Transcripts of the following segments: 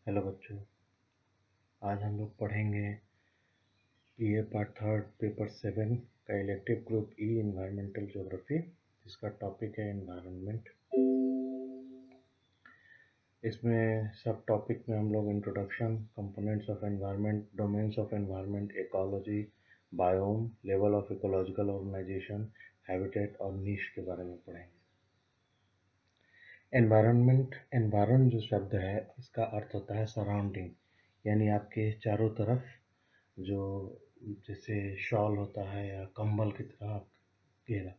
Hello बच्चों, आज हम लोग पढ़ेंगे ये पार्ट थर्ड पेपर 7 का elective group E environmental geography, जिसका टॉपिक है एनवायरनमेंट। इसमें सब टॉपिक में हम लोग introduction, components of environment, domains of environment, ecology, biome, level of ecological organisation, habitat और नीश के बारे में पढ़ेंगे। एनवायरनमेंट, एनवायरन जो शब्द है इसका अर्थ होता है सराउंडिंग, यानी आपके चारों तरफ जो जैसे शॉल होता है या कंबल की तरह आप घेरा।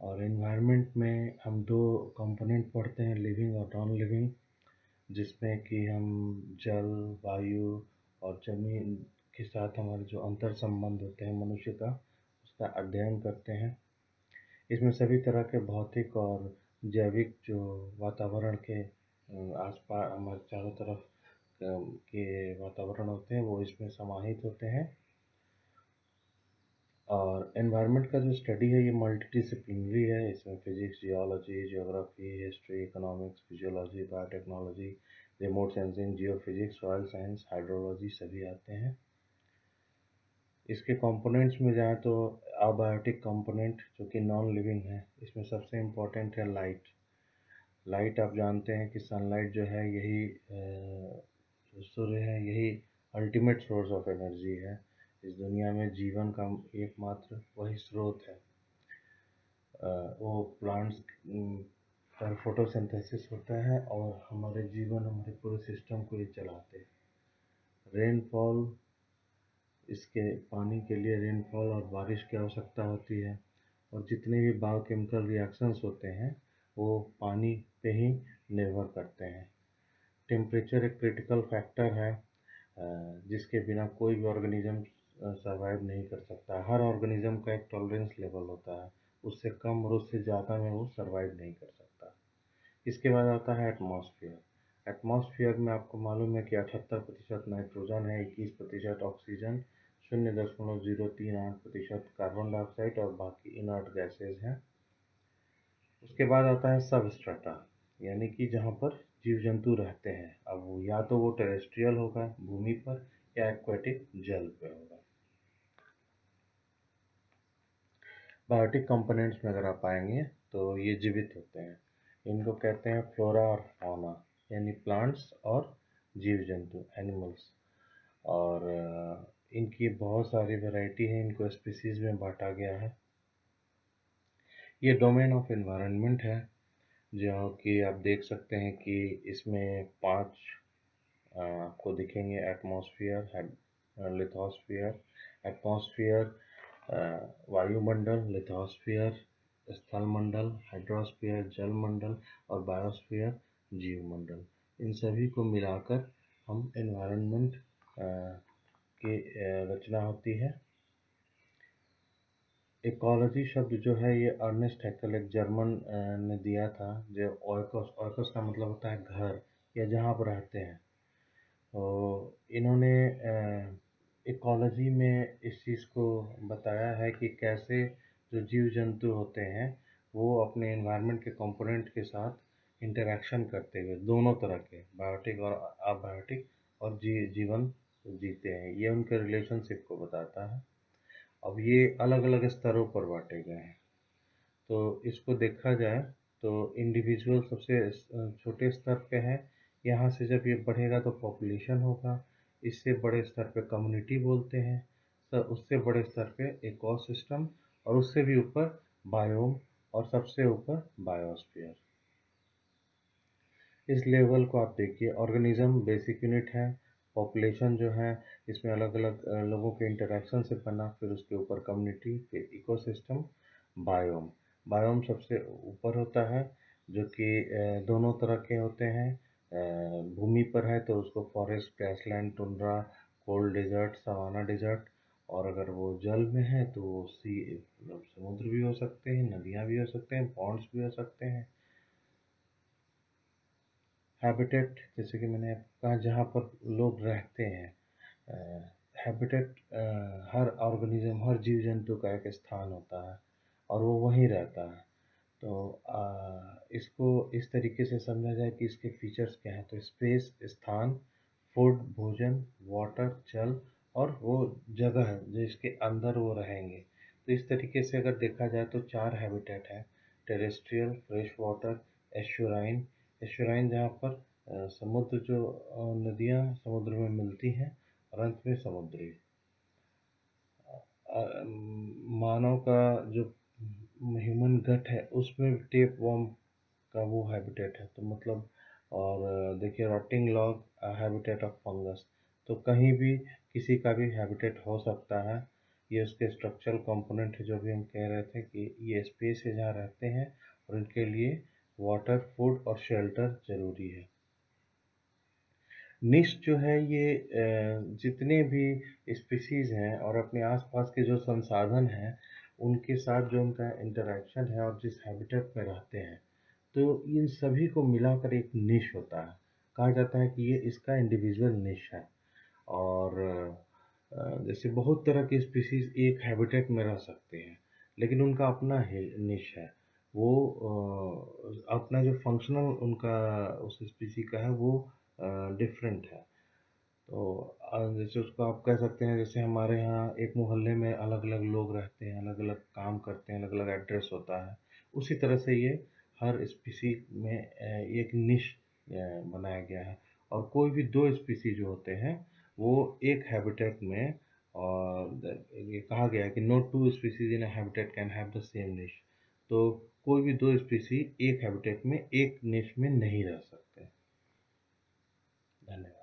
और एनवायरनमेंट में हम दो कंपोनेंट पढ़ते हैं, लिविंग और नॉन लिविंग, जिसमें कि हम जल, वायु और जमीन के साथ हमारे जो अंतर संबंध होते हैं मनुष्य का, उसका अध्ययन करते हैं। इसमें सभी तरह के भौतिक और जैविक जो वातावरण के आसपास हमारे चारों तरफ के वातावरण होते हैं वो इसमें समाहित होते हैं। और एनवायरनमेंट का जो स्टडी है ये मल्टीडिसिप्लिनरी है। इसमें physics, geology, geography, history, economics, physiology, biotechnology, remote sensing, geophysics, soil science, hydrology सभी आते हैं। इसके कंपोनेंट्स में जाएँ तो अबायोटिक कंपोनेंट जो कि नॉन लिविंग है, इसमें सबसे इम्पोर्टेंट है लाइट। लाइट आप जानते हैं कि सनलाइट जो है यही जो सूर्य है यही अल्टीमेट सोर्स ऑफ एनर्जी है। इस दुनिया में जीवन का एकमात्र वही स्रोत है। वो प्लांट्स पर फोटोसिंथेसिस होता है और हमारे जीवन, हमारे पूरे सिस्टम को ये चलाते हैं। रेनफॉल, इसके पानी के लिए रेनफॉल और बारिश की आवश्यकता होती है। और जितने भी बायोकेमिकल रिएक्शंस होते हैं वो पानी पे ही निर्भर करते हैं। टेम्परेचर एक क्रिटिकल फैक्टर है जिसके बिना कोई भी ऑर्गेनिज्म सरवाइव नहीं कर सकता। हर ऑर्गेनिज्म का एक टॉलरेंस लेवल होता है, उससे कम और उससे ज़्यादा में वो सरवाइव नहीं कर सकता। इसके बाद आता है एटमॉस्फेयर। एटमॉस्फेयर में आपको मालूम है कि 78% नाइट्रोजन है, 21% ऑक्सीजन, 0.038% कार्बन डाइऑक्साइड और बाकी इनर्ट गैसेज हैं। उसके बाद आता है सबस्ट्रेटा, यानी कि जहाँ पर जीव जंतु रहते हैं। अब वो या तो वो टेरेस्ट्रियल होगा भूमि पर या एक्वेटिक जल पे होगा। बायोटिक कंपोनेंट्स में अगर आप आएंगे तो ये जीवित होते हैं। इनको कहते हैं फ्लोरा और फौना, यानी प्लांट्स और जीव जंतु, एनिमल्स। और इनकी बहुत सारी वैरायटी है, इनको स्पीसीज में बांटा गया है। ये डोमेन ऑफ एनवायरनमेंट है, जो कि आप देख सकते हैं कि इसमें 5 आपको दिखेंगे। एटमॉस्फेयर, लिथोस्फीयर, एटमॉस्फेयर, वायुमंडल, लिथोस्फीयर, स्थलमंडल, हाइड्रोस्फीयर, जलमंडल और बायोस्फीयर, जीवमंडल। इन सभी को मिलाकर हम एनवायरनमेंट की रचना होती है। इकोलॉजी शब्द जो है ये अर्नेस्ट हैक्ल, एक जर्मन ने दिया था। जो ऑयकस, ऑयकस का मतलब होता है घर या जहाँ आप रहते हैं। तो इन्होंने इकोलॉजी में इस चीज़ को बताया है कि कैसे जो जीव जंतु होते हैं वो अपने एनवायरनमेंट के कंपोनेंट के साथ इंटरेक्शन करते हुए, दोनों तरह के बायोटिक और अबायोटिक, और जीवन जीते हैं। ये उनके रिलेशनशिप को बताता है। अब ये अलग अलग स्तरों पर बांटे गए हैं। तो इसको देखा जाए तो इंडिविजुअल सबसे छोटे स्तर पे है। यहाँ से जब ये बढ़ेगा तो पॉपुलेशन होगा, इससे बड़े स्तर पे कम्युनिटी बोलते हैं, तो उससे बड़े स्तर पे इकोसिस्टम, और उससे भी ऊपर बायोम, और सबसे ऊपर बायोस्फीयर। इस लेवल को आप देखिए, ऑर्गेनिज्म बेसिक यूनिट है। पॉपुलेशन जो है इसमें अलग अलग लोगों के इंटरेक्शन से बना, फिर उसके ऊपर कम्युनिटी, फिर इकोसिस्टम, बायोम। बायोम सबसे ऊपर होता है, जो कि दोनों तरह के होते हैं। भूमि पर है तो उसको forest, grassland, tundra, cold desert, savanna desert. और अगर वो जल में है तो वो सी, मतलब समुद्र भी हो सकते हैं, नदियाँ भी हो सकते हैं, पॉन्ड्स भी हो सकते हैं। हैबिटेट, जैसे कि मैंने कहा, जहाँ पर लोग रहते हैं। हैबिटेट हर ऑर्गेनिज्म, हर जीव जंतु का एक स्थान होता है और वो वहीं रहता है। तो इसको इस तरीके से समझा जाए कि इसके फीचर्स क्या हैं। तो स्पेस, स्थान, फूड भोजन, वाटर जल और वो जगह जिसके अंदर वो रहेंगे। तो इस तरीके से अगर देखा जाए तो 4 हैबिटेट हैं, टेरेस्ट्रियल, फ्रेश वाटर, एस्चुराइन। एस्चुराइन जहाँ पर समुद्र जो नदियाँ समुद्र में मिलती हैं, और अंत में समुद्री। मानव का जो ह्यूमन गट है उसमें टेप वर्म का वो हैबिटेट है, तो मतलब। और देखिए rotting log habitat of fungus. तो कहीं भी किसी का भी हैबिटेट हो सकता है। ये उसके स्ट्रक्चरल कंपोनेंट है, जो भी हम कह रहे थे कि ये स्पेस है जहाँ रहते हैं, और इनके लिए वाटर, फूड और शेल्टर ज़रूरी है। निश जो है ये जितने भी स्पीसीज़ हैं और अपने आसपास के जो संसाधन हैं, उनके साथ जो उनका इंटरेक्शन है और जिस हैबिटेट में रहते हैं, तो इन सभी को मिलाकर एक निश होता है। कहा जाता है कि ये इसका इंडिविजुअल निश है। और जैसे बहुत तरह के स्पीसीज़ एक हैबिटेट में रह सकते हैं, लेकिन उनका अपना है निश है। वो अपना जो फंक्शनल उनका उस स्पीसी का है वो डिफरेंट है। तो जैसे उसको आप कह सकते हैं, जैसे हमारे यहाँ एक मोहल्ले में अलग अलग लोग रहते हैं, अलग अलग काम करते हैं, अलग अलग एड्रेस होता है। उसी तरह से ये हर स्पीसी में एक निश बनाया गया है। और कोई भी दो स्पीसी जो होते हैं वो एक हैबिटेट में, और ये कहा गया है कि no two species in habitat can have the same niche. तो कोई भी दो स्पीसी एक हैबिटेट में एक निश में नहीं रह सकते। धन्यवाद।